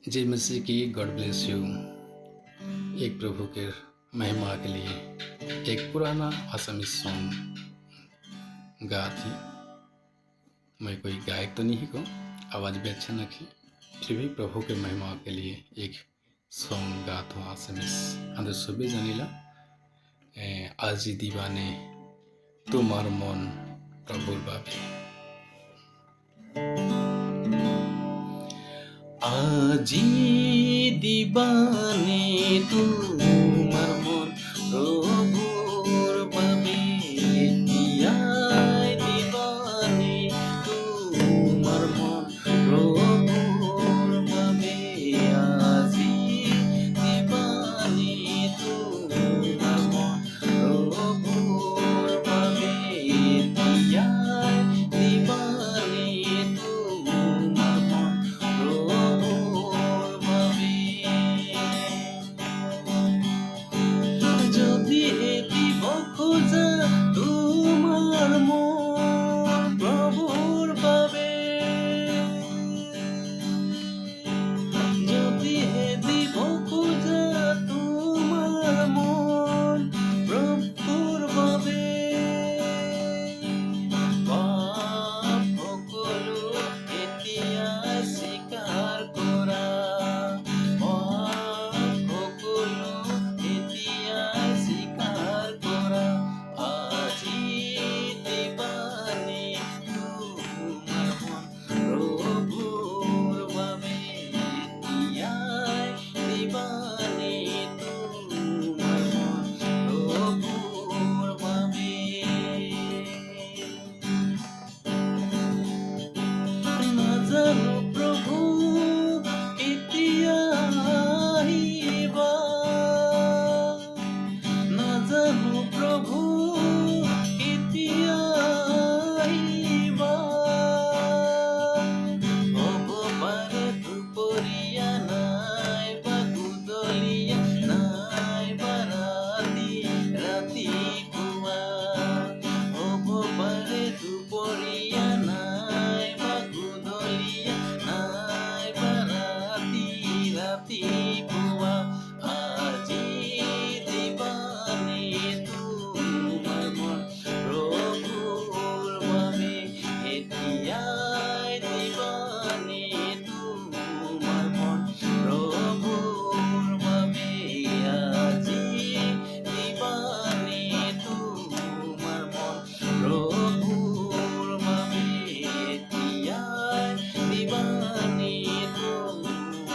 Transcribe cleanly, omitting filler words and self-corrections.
जय मसीह की। God bless you. एक प्रभु के महिमा के लिए एक पुराना असमी सॉन्ग गा थी। मैं कोई गायक तो नहीं को, आवाज़ भी अच्छा नहीं, फिर भी प्रभु के महिमा के लिए एक सॉन्ग गा तो असमी आंध्र सभी जानिला আজি দিবানে তোমার মন প্রভুর বাবে। আজি দিবানে তোমার মন প্রভুর বাবে, এতিয়াই দিবানে তোমার মন প্রভুর বাবে। আজি দিবানে তোমার মন প্রভুর বাবে, এতিয়াই দিবানে তোমার মন প্রভুর বাবে। যদি দিব খোঁজা তোমার মন প্রভুর বাবে, যদি দিব খোঁজা তোমার মন প্রভুর বাবে, পাপ সকলো এতিয়া স্বীকাৰ কৰা, পাপ সকলো এতিয়া স্বীকাৰ কৰা। আজি দিবানে তোমাৰ মন প্ৰভুৰ বাবে, এতিয়াই দিবানে তোমাৰ মন প্ৰভুৰ বাবে। নাজানো প্ৰভু কেতিয়া আহিবা, নাজানো প্ৰভু কেতিয়া আহিবা। হ'ব পাৰে দুপৰীয়া নাইবা গধূলিয়া, নাইবা ৰাতিপুৱা। হ'ব পাৰে দুপৰীয়া নাইবা গধূলিয়া, নাইবা ৰাতিপুৱা।